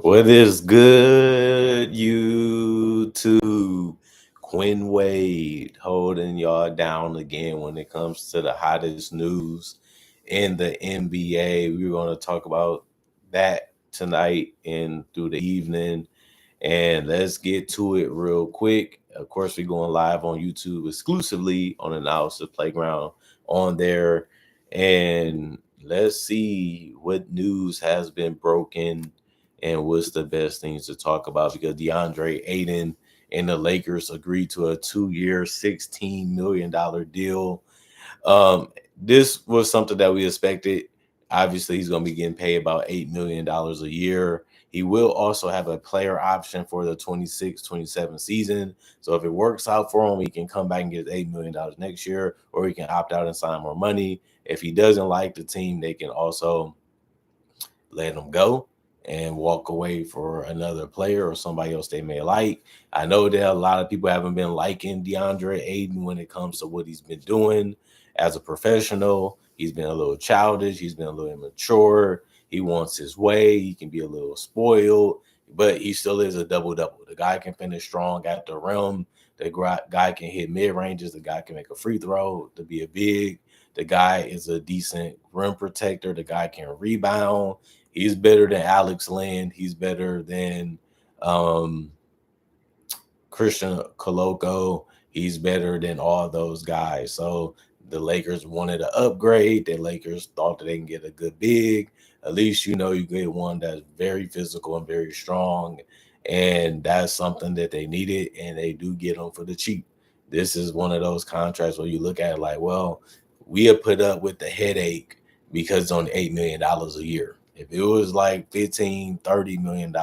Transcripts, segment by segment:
What is good, YouTube? Quinn Wade holding y'all down again when it comes to the hottest news in the NBA. We're going to talk about that tonight and through the evening. And let's get to it real quick. Of course, we're going live on YouTube exclusively on Analysis Playground on there. And let's see what news has been broken and what's the best things to talk about because Deandre Ayton and the Lakers agreed to a 2-year, $16 million deal. This was something that we expected. Obviously, he's going to be getting paid about $8 million a year. He will also have a player option for the 26-27 season. So if it works out for him, he can come back and get $8 million next year, or he can opt out and sign more money. If he doesn't like the team, they can also let him go and walk away for another player or somebody else they may like. I know that a lot of people haven't been liking Deandre Ayton when it comes to what he's been doing as a professional. He's been a little childish. He's been a little immature. He wants his way. He can be a little spoiled, but he still is a double-double. The guy can finish strong at the rim. The guy can hit mid-ranges. The guy can make a free throw to be a big. The guy is a decent rim protector. The guy can rebound. He's better than Alex Len. He's better than Christian Coloco. He's better than all those guys. So the Lakers wanted to upgrade. The Lakers thought that they can get a good big. At least you get one that's very physical and very strong. And that's something that they needed, and they do get them for the cheap. This is one of those contracts where you look at it like, well, we have put up with the headache because it's only $8 million a year. If it was like $15-30 million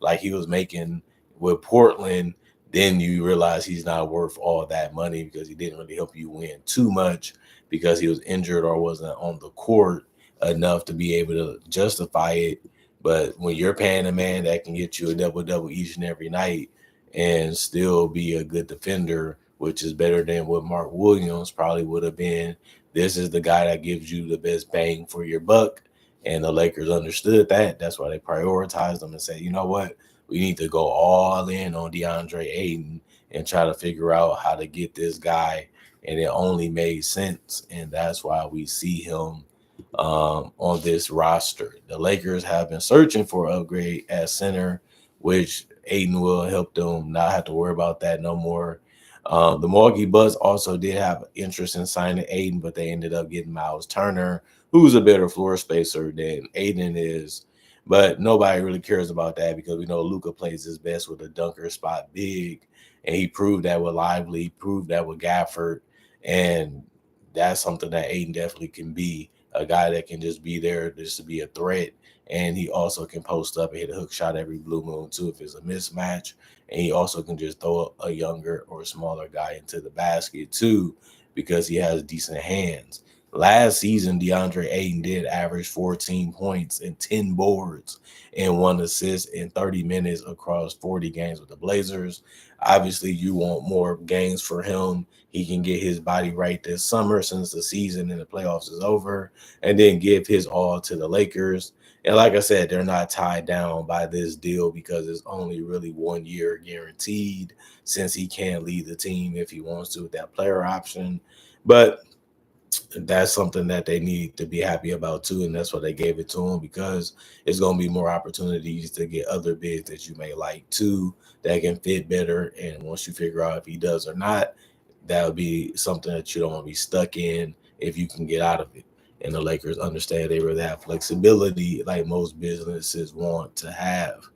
like he was making with Portland, then you realize he's not worth all that money because he didn't really help you win too much because he was injured or wasn't on the court enough to be able to justify it. But when you're paying a man that can get you a double-double each and every night and still be a good defender, which is better than what Mark Williams probably would have been, this is the guy that gives you the best bang for your buck. And the Lakers understood that. That's why they prioritized them and said, you know what? We need to go all in on Deandre Ayton and try to figure out how to get this guy. And it only made sense. And that's why we see him on this roster. The Lakers have been searching for an upgrade at center, which Ayton will help them not have to worry about that no more. The Milwaukee Bucks also did have interest in signing Ayton, but they ended up getting Miles Turner, who's a better floor spacer than Ayton is. But nobody really cares about that because we know Luka plays his best with a dunker spot big, and he proved that with Lively, proved that with Gafford, and that's something that Ayton definitely can be, a guy that can just be there just to be a threat, and he also can post up and hit a hook shot every blue moon too if it's a mismatch, and he also can just throw a younger or smaller guy into the basket too because he has decent hands. Last season, Deandre Ayton did average 14 points and 10 boards and 1 assist in 30 minutes across 40 games with the Blazers. Obviously, you want more games for him. He can get his body right this summer since the season and the playoffs is over, and then give his all to the Lakers. And like I said, they're not tied down by this deal because it's only really 1 year guaranteed since he can't lead the team if he wants to with that player option. But that's something that they need to be happy about too, and that's why they gave it to him because it's going to be more opportunities to get other bids that you may like too that can fit better. And once you figure out if he does or not, that would be something that you don't want to be stuck in if you can get out of it. And the Lakers understand they really have flexibility like most businesses want to have.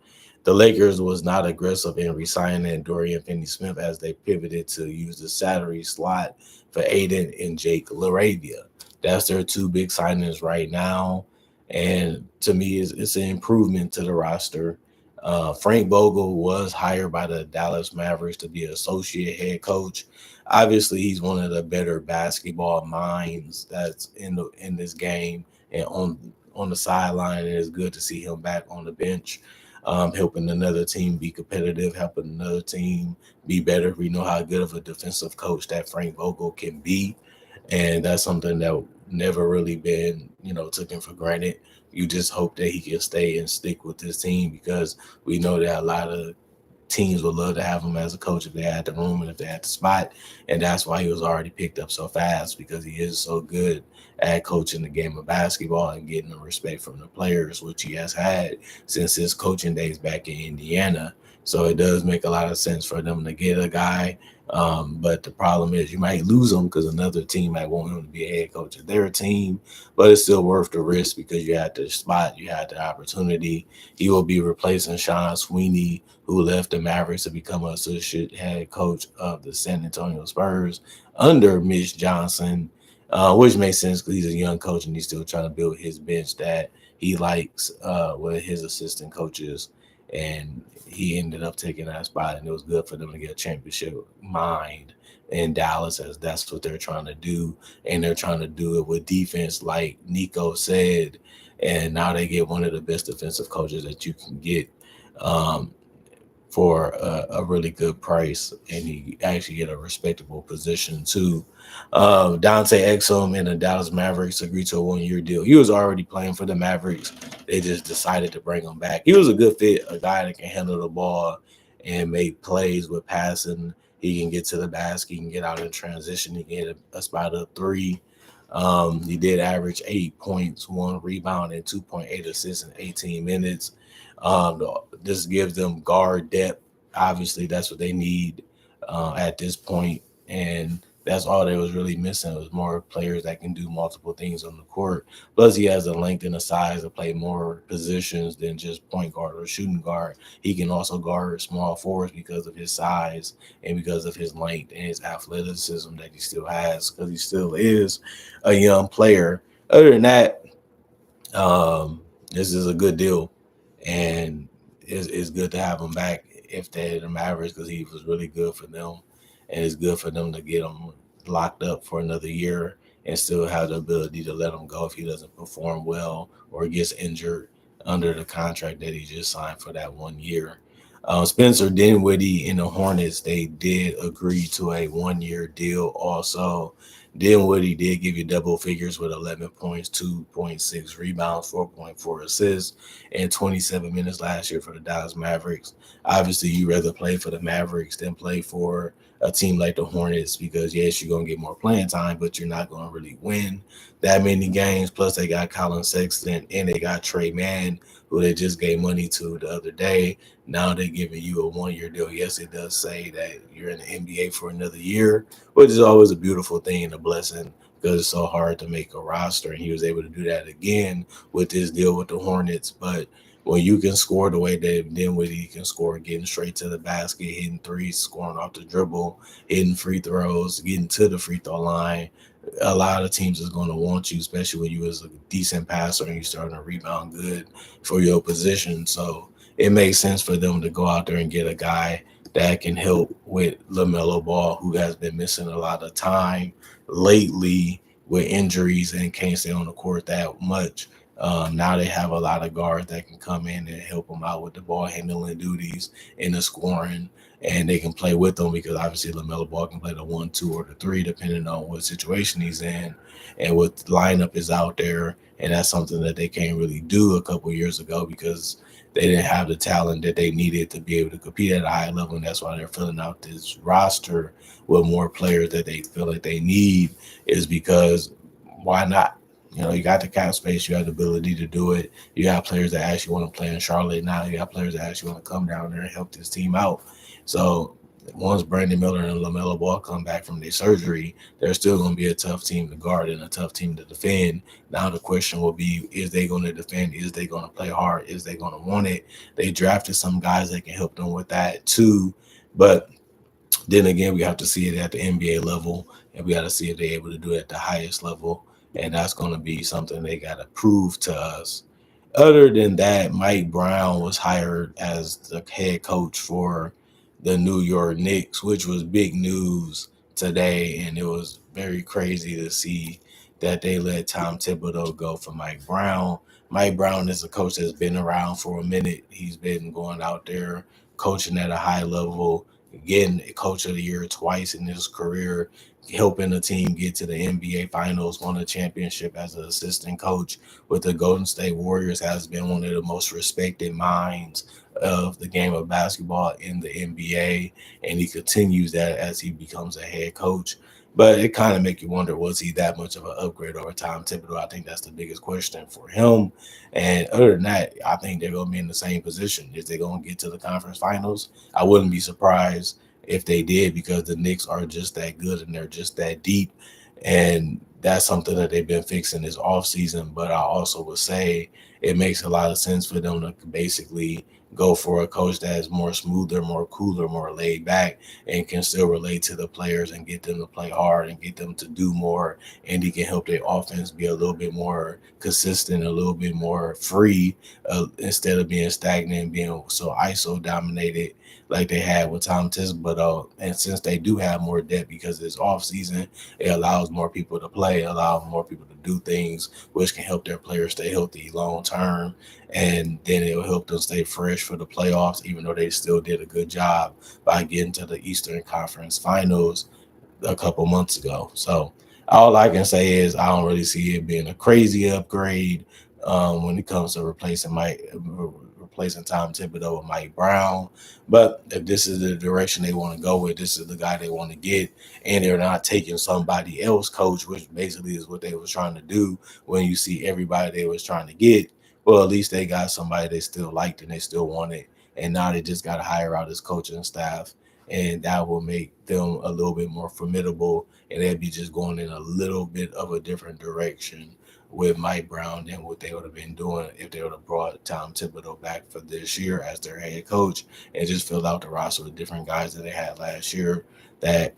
The Lakers was not aggressive in re-signing Dorian Finney-Smith as they pivoted to use the salary slot for Ayton and Jake LaRavia. That's their two big signings right now. And to me, it's an improvement to the roster. Frank Vogel was hired by the Dallas Mavericks to be an associate head coach. Obviously, he's one of the better basketball minds that's in this game and on the sideline. And it's good to see him back on the bench, helping another team be competitive, helping another team be better. We know how good of a defensive coach that Frank Vogel can be, and that's something that never really been taken for granted. you just hope that he can stay and stick with this team, because we know that a lot of teams would love to have him as a coach if they had the room and if they had the spot. And that's why he was already picked up so fast, because he is so good at coaching the game of basketball and getting the respect from the players, which he has had since his coaching days back in Indiana. So it does make a lot of sense for them to get a guy. But the problem is you might lose him because another team might want him to be a head coach of their team, but it's still worth the risk because you had the spot, you had the opportunity. He will be replacing Sean Sweeney, who left the Mavericks to become an associate head coach of the San Antonio Spurs under Mitch Johnson, which makes sense because he's a young coach and he's still trying to build his bench that he likes with his assistant coaches. And he ended up taking that spot, and it was good for them to get a championship mind in Dallas, as that's what they're trying to do. And they're trying to do it with defense, like Nico said. And now they get one of the best defensive coaches that you can get. For a really good price, and he actually get a respectable position too. Dante Exum and the Dallas Mavericks agreed to a 1-year deal. He was already playing for the Mavericks. They just decided to bring him back. He was a good fit, a guy that can handle the ball and make plays with passing. He can get to the basket, he can get out in transition, he can get a spot up three. He did average 8 points, 1 rebound, and 2.8 assists in 18 minutes. This gives them guard depth. Obviously, that's what they need at this point, and that's all they was really missing. It was more players that can do multiple things on the court. Plus, he has the length and the size to play more positions than just point guard or shooting guard. He can also guard small forwards because of his size and because of his length and his athleticism that he still has, because he still is a young player. Other than that, this is a good deal, and it's good to have him back if they're the Mavericks, because he was really good for them, and it's good for them to get him locked up for another year and still have the ability to let him go if he doesn't perform well or gets injured under the contract that he just signed for that 1 year. Spencer Dinwiddie and the Hornets, they did agree to a 1-year deal also. Dinwiddie did give you double figures with 11 points, 2.6 rebounds, 4.4 assists, and 27 minutes last year for the Dallas Mavericks. Obviously, you rather play for the Mavericks than play for a team like the Hornets, because yes, you're going to get more playing time, but you're not going to really win that many games. Plus, they got Colin Sexton and they got Trey Mann, who they just gave money to the other day. Now they're giving you a 1-year deal. Yes, it does say that you're in the NBA for another year, which is always a beautiful thing and a blessing, because it's so hard to make a roster. And he was able to do that again with his deal with the Hornets. But when you can score the way that Dinwiddie can score, getting straight to the basket, hitting threes, scoring off the dribble, hitting free throws, getting to the free throw line, a lot of teams is going to want you, especially when you was a decent passer and you're starting to rebound good for your position. So it makes sense for them to go out there and get a guy that can help with LaMelo Ball, who has been missing a lot of time lately with injuries and can't stay on the court that much. Now they have a lot of guards that can come in and help them out with the ball handling duties and the scoring, and they can play with them, because obviously LaMelo Ball can play the 1, 2, or the 3 depending on what situation he's in and what lineup is out there. And that's something that they can't really do a couple of years ago, because they didn't have the talent that they needed to be able to compete at a high level. And that's why they're filling out this roster with more players that they feel like they need, is because why not? You know, you got the cap space, you have the ability to do it. You got players that actually want to play in Charlotte now. You got players that actually want to come down there and help this team out. So once Brandon Miller and LaMelo Ball come back from their surgery, they're still going to be a tough team to guard and a tough team to defend. Now the question will be, is they going to defend? Is they going to play hard? Is they going to want it? They drafted some guys that can help them with that too. But then again, we have to see it at the NBA level, and we got to see if they're able to do it at the highest level. And that's going to be something they got to prove to us. Other than that, Mike Brown was hired as the head coach for the New York Knicks, which was big news today. And it was very crazy to see that they let Tom Thibodeau go for Mike Brown. Mike Brown is a coach that's been around for a minute. He's been going out there coaching at a high level getting a coach of the year twice in his career, helping the team get to the NBA Finals, won a championship as an assistant coach with the Golden State Warriors, has been one of the most respected minds of the game of basketball in the NBA, and he continues that as he becomes a head coach. But it kind of make you wonder, was he that much of an upgrade over Tom Thibodeau? I think that's the biggest question for him. And other than that, I think they're going to be in the same position. Is they going to get to the conference finals? I wouldn't be surprised if they did, because the Knicks are just that good and they're just that deep. And that's something that they've been fixing this offseason. But I also would say it makes a lot of sense for them to basically go for a coach that is more smoother, more cooler, more laid back, and can still relate to the players and get them to play hard and get them to do more. And he can help their offense be a little bit more consistent, a little bit more free, instead of being stagnant and being so ISO dominated like they had with Tom Thibodeau. And since they do have more depth because it's off season, it allows more people to play, allows more people to do things, which can help their players stay healthy long term. And then it'll help them stay fresh for the playoffs, even though they still did a good job by getting to the Eastern Conference Finals a couple months ago. So all I can say is I don't really see it being a crazy upgrade when it comes to replacing Tom Thibodeau with Mike Brown. But if this is the direction they want to go with, this is the guy they want to get, and they're not taking somebody else coach, which basically is what they was trying to do when you see everybody they was trying to get. Well, at least they got somebody they still liked and they still wanted, and now they just got to hire out his coaching staff, and that will make them a little bit more formidable, and they'd be just going in a little bit of a different direction with Mike Brown than what they would have been doing if they would have brought Tom Thibodeau back for this year as their head coach and just filled out the roster with different guys that they had last year that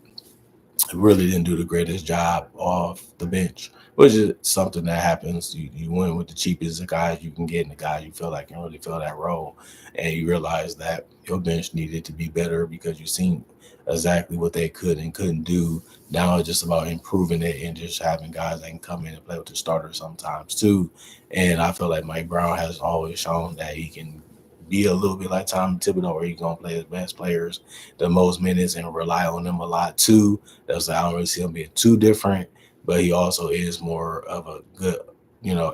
really didn't do the greatest job off the bench, which is something that happens. You win with the cheapest guys you can get and the guys you feel like can really fill that role. And you realize that your bench needed to be better because you've seen exactly what they could and couldn't do. Now it's just about improving it and just having guys that can come in and play with the starters sometimes too. And I feel like Mike Brown has always shown that he can be a little bit like Tom Thibodeau, where he's gonna play his best players the most minutes and rely on them a lot too. That's I don't really see him being too different, but he also is more of a good,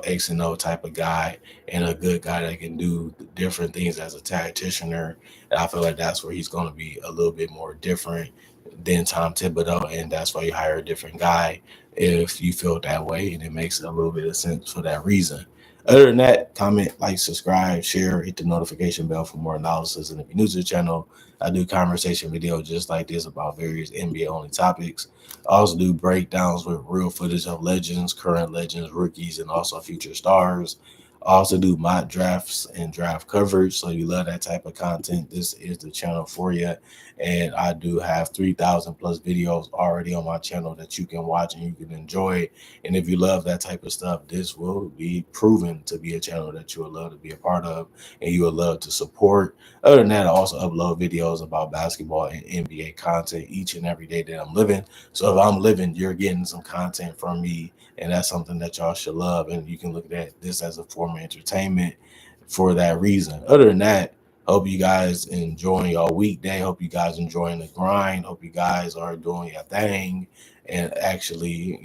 X and O type of guy and a good guy that can do different things as a tacticianer. And I feel like that's where he's going to be a little bit more different than Tom Thibodeau, and that's why you hire a different guy if you feel that way, and it makes a little bit of sense for that reason. Other than that, comment, like, subscribe, share, hit the notification bell for more analysis. And if you're new to the channel, I do conversation videos just like this about various NBA only topics. I also do breakdowns with real footage of legends, current legends, rookies, and also future stars. I also do mock drafts and draft coverage. So you love that type of content, this is the channel for you. And I do have 3,000 plus videos already on my channel that you can watch and you can enjoy. And if you love that type of stuff, this will be proven to be a channel that you would love to be a part of and you would love to support. Other than that, I also upload videos about basketball and NBA content each and every day that I'm living. So if I'm living, you're getting some content from me, and that's something that y'all should love. And you can look at this as a form of entertainment for that reason. Other than that, hope you guys enjoying your weekday. Hope you guys enjoying the grind. Hope you guys are doing your thing and actually,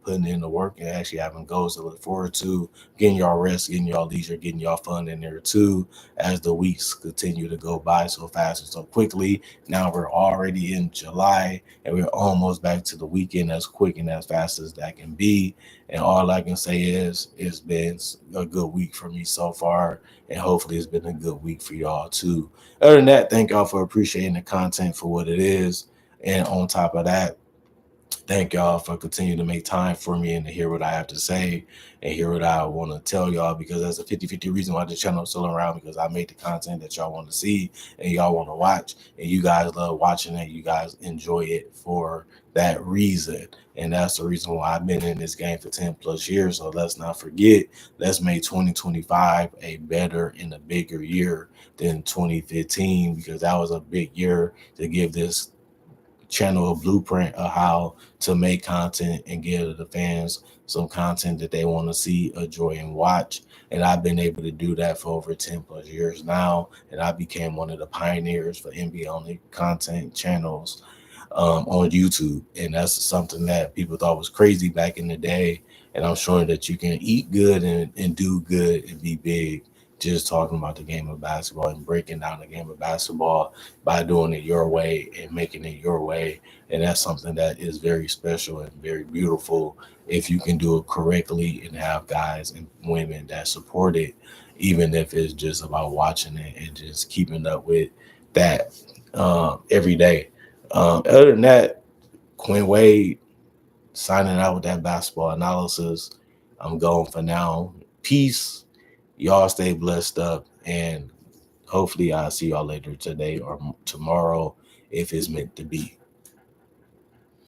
putting in the work and actually having goals to look forward to, getting y'all rest, getting y'all leisure, getting y'all fun in there too, as the weeks continue to go by so fast and so quickly. Now we're already in July and we're almost back to the weekend as quick and as fast as that can be. And all I can say is it's been a good week for me so far, and hopefully it's been a good week for y'all too. Other than that, thank y'all for appreciating the content for what it is. And on top of that, thank y'all for continuing to make time for me and to hear what I have to say and hear what I want to tell y'all, because that's a 50-50 reason why the channel is still around, because I make the content that y'all want to see and y'all want to watch, and you guys love watching it. You guys enjoy it for that reason. And that's the reason why I've been in this game for 10 plus years. So let's not forget, let's make 2025 a better and a bigger year than 2015, because that was a big year to give this channel a blueprint of how to make content and give the fans some content that they want to see, enjoy, and watch. And I've been able to do that for over 10 plus years now. And I became one of the pioneers for NBA only content channels on YouTube. And that's something that people thought was crazy back in the day. And I'm sure that you can eat good and do good and be big just talking about the game of basketball and breaking down the game of basketball by doing it your way and making it your way. And that's something that is very special and very beautiful if you can do it correctly and have guys and women that support it, even if it's just about watching it and just keeping up with that every day. Other than that, Quinn Wade signing out with that basketball analysis. I'm going for now. Peace. Y'all stay blessed up, and hopefully I'll see y'all later today or tomorrow if it's meant to be.